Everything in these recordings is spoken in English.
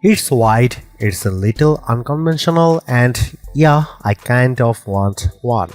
It's wide, it's a little unconventional, and yeah, I kind of want one.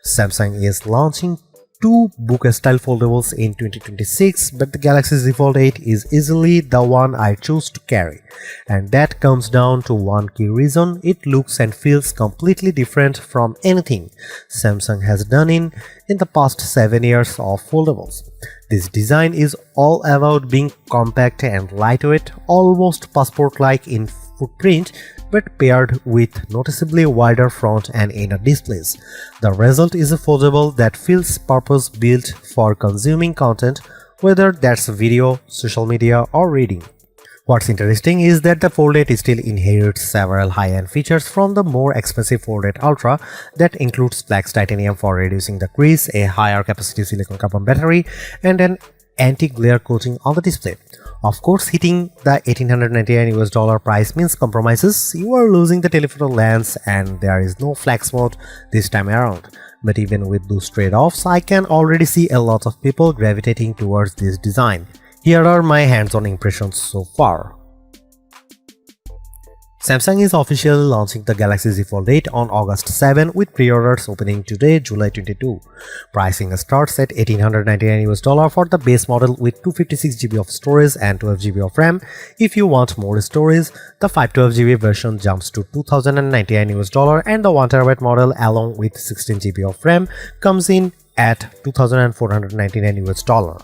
Samsung is launching two book-style foldables in 2026, but the Galaxy Z Fold 8 is easily the one I choose to carry. And that comes down to one key reason: it looks and feels completely different from anything Samsung has done in the past 7 years of foldables. This design is all about being compact and lightweight, almost passport-like in footprint, but paired with noticeably wider front and inner displays. The result is a foldable that feels purpose-built for consuming content, whether that's video, social media, or reading. What's interesting is that the Fold 8 still inherits several high-end features from the more expensive Fold 8 Ultra that includes flex titanium for reducing the crease, a higher capacity silicon carbon battery, and an anti-glare coating on the display. Of course, hitting the $1,899 price means compromises. You are losing the telephoto lens and there is no flex mode this time around. But even with those trade-offs, I can already see a lot of people gravitating towards this design. Here are my hands-on impressions so far. Samsung is officially launching the Galaxy Z Fold 8 on August 7 with pre-orders opening today, July 22. Pricing starts at $1,899 for the base model with 256GB of storage and 12GB of RAM. If you want more storage, the 512GB version jumps to $2,099 and the 1TB model along with 16GB of RAM comes in at $2,499.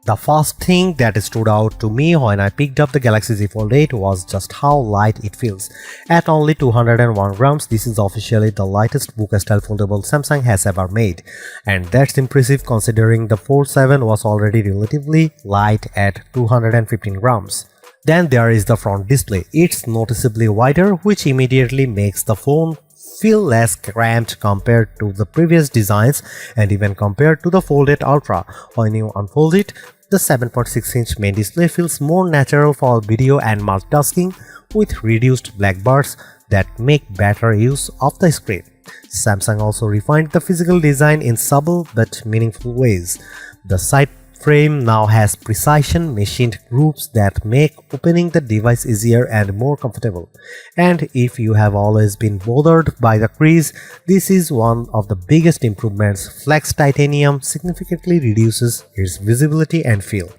The first thing that stood out to me when I picked up the Galaxy Z Fold 8 was just how light it feels. At only 201 grams, this is officially the lightest book-style foldable Samsung has ever made. And that's impressive considering the Fold 7 was already relatively light at 215 grams. Then there is the front display. It's noticeably wider, which immediately makes the phone feel less cramped compared to the previous designs and even compared to the Fold 8 Ultra. When you unfold it, the 7.6-inch main display feels more natural for video and multitasking with reduced black bars that make better use of the screen. Samsung also refined the physical design in subtle but meaningful ways. The side frame now has precision machined grooves that make opening the device easier and more comfortable. And if you have always been bothered by the crease, this is one of the biggest improvements. Flex titanium significantly reduces its visibility and feel.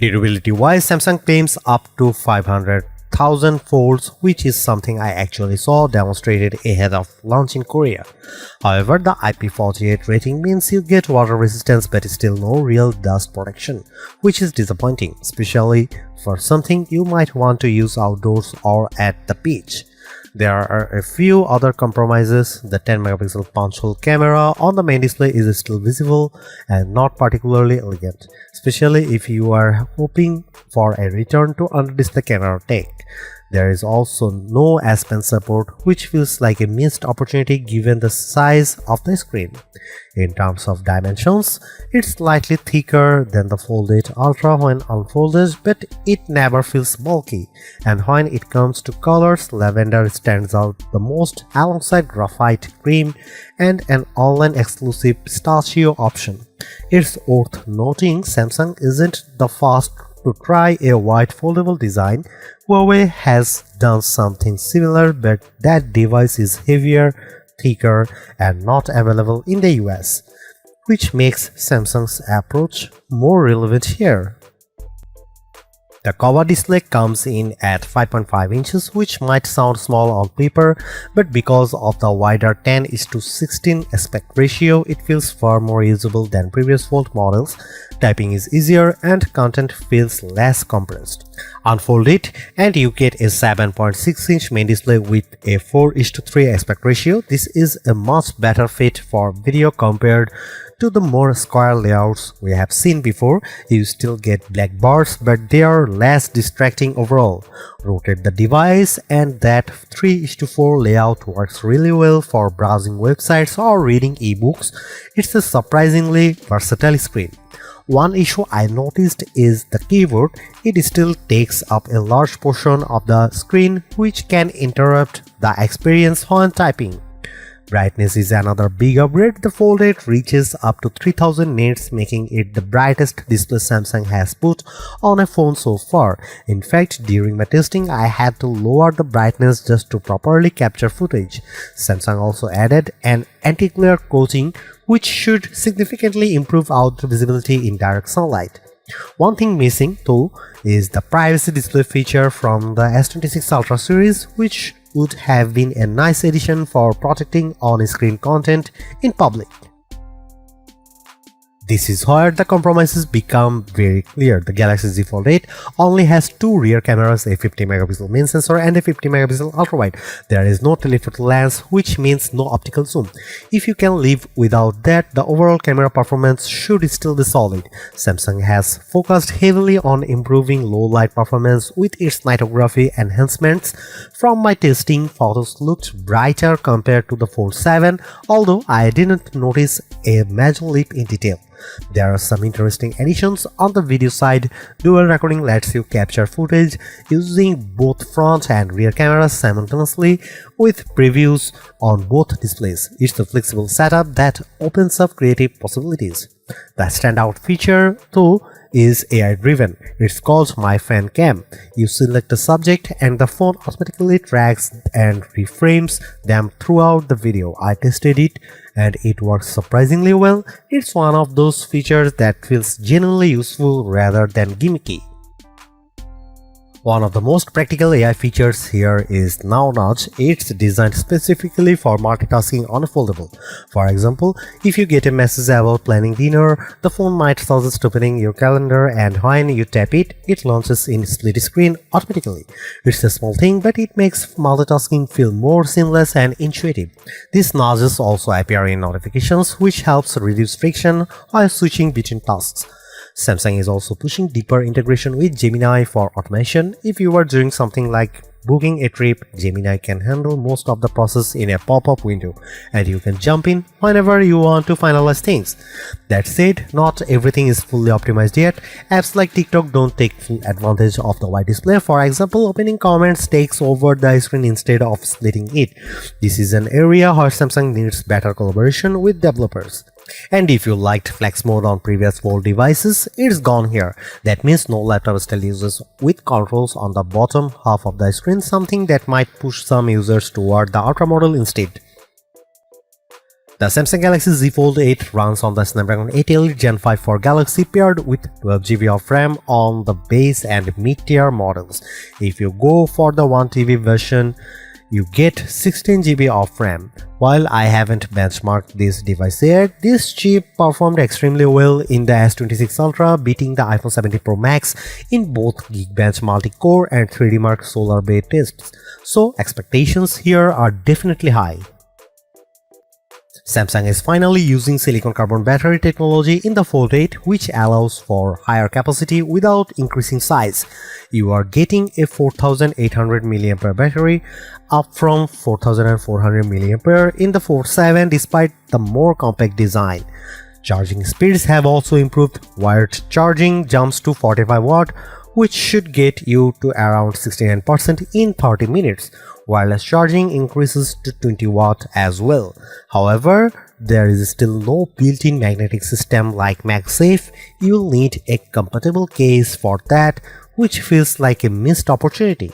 Durability-wise, Samsung claims up to 500,000 folds, which is something I actually saw demonstrated ahead of launch in Korea. However, the IP48 rating means you get water resistance but still no real dust protection, which is disappointing, especially for something you might want to use outdoors or at the beach. There are a few other compromises. The 10-megapixel punch-hole camera on the main display is still visible and not particularly elegant, especially if you are hoping for a return to under-display camera tech. There is also no S Pen support, which feels like a missed opportunity given the size of the screen. In terms of dimensions, it's slightly thicker than the Fold 8 Ultra when unfolded, but it never feels bulky. And when it comes to colors, lavender stands out the most alongside graphite cream and an online exclusive pistachio option. It's worth noting Samsung isn't the first to try a white foldable design. Huawei has done something similar, but that device is heavier, thicker, and not available in the US, which makes Samsung's approach more relevant here. The cover display comes in at 5.5 inches, which might sound small on paper, but because of the wider 10:16 aspect ratio, it feels far more usable than previous Fold models. Typing is easier and content feels less compressed. Unfold it and you get a 7.6-inch main display with a 4:3 aspect ratio. This is a much better fit for video compared to the more square layouts we have seen before. You still get black bars, but they are less distracting overall. Rotate the device and that 3:4 layout works really well for browsing websites or reading ebooks. It's a surprisingly versatile screen. One issue I noticed is the keyboard. It still takes up a large portion of the screen, which can interrupt the experience when typing. Brightness is another big upgrade. The Fold 8 reaches up to 3000 nits, making it the brightest display Samsung has put on a phone so far. In fact, during my testing, I had to lower the brightness just to properly capture footage. Samsung also added an anti-glare coating, which should significantly improve outdoor visibility in direct sunlight. One thing missing, though, is the privacy display feature from the S26 Ultra series, which would have been a nice addition for protecting on-screen content in public. This is where the compromises become very clear. The Galaxy Z Fold 8 only has two rear cameras, a 50MP main sensor and a 50MP ultra-wide. There is no telephoto lens, which means no optical zoom. If you can live without that, the overall camera performance should still be solid. Samsung has focused heavily on improving low light performance with its nightography enhancements. From my testing, photos looked brighter compared to the Fold 7, although I didn't notice a major leap in detail. There are some interesting additions on the video side. Dual recording lets you capture footage using both front and rear cameras simultaneously with previews on both displays. It's a flexible setup that opens up creative possibilities. The standout feature, though, is AI-driven. It's called My Fan Cam. You select a subject and the phone automatically tracks and reframes them throughout the video. I tested it and it works surprisingly well. It's one of those features that feels genuinely useful rather than gimmicky. One of the most practical AI features here is Now Nudge. It's designed specifically for multitasking on a foldable. For example, if you get a message about planning dinner, the phone might suggest opening your calendar, and when you tap it, it launches in split screen automatically. It's a small thing, but it makes multitasking feel more seamless and intuitive. These nudges also appear in notifications, which helps reduce friction while switching between tasks. Samsung is also pushing deeper integration with Gemini for automation. If you are doing something like booking a trip, Gemini can handle most of the process in a pop-up window, and you can jump in whenever you want to finalize things. That said, not everything is fully optimized yet. Apps like TikTok don't take full advantage of the wide display. For example, opening comments takes over the screen instead of splitting it. This is an area where Samsung needs better collaboration with developers. And if you liked flex mode on previous Fold devices, it's gone here. That means no laptop still uses with controls on the bottom half of the screen, something that might push some users toward the Ultra model instead. The Samsung Galaxy Z Fold 8 runs on the Snapdragon 8 Elite Gen 5 for Galaxy, paired with 12GB of RAM on the base and mid-tier models. If you go for the 1TB version, you get 16GB of RAM. While I haven't benchmarked this device yet, this chip performed extremely well in the S26 Ultra, beating the iPhone 17 Pro Max in both Geekbench multi-core and 3D Mark Solar Bay tests. So expectations here are definitely high. Samsung is finally using silicon carbon battery technology in the Fold 8, which allows for higher capacity without increasing size. You are getting a 4800 mAh battery, up from 4400 mAh in the Fold 7 despite the more compact design. Charging speeds have also improved. Wired charging jumps to 45 watt, which should get you to around 69% in 30 minutes. Wireless charging increases to 20 watt as well. However, there is still no built-in magnetic system like MagSafe. You'll need a compatible case for that, which feels like a missed opportunity.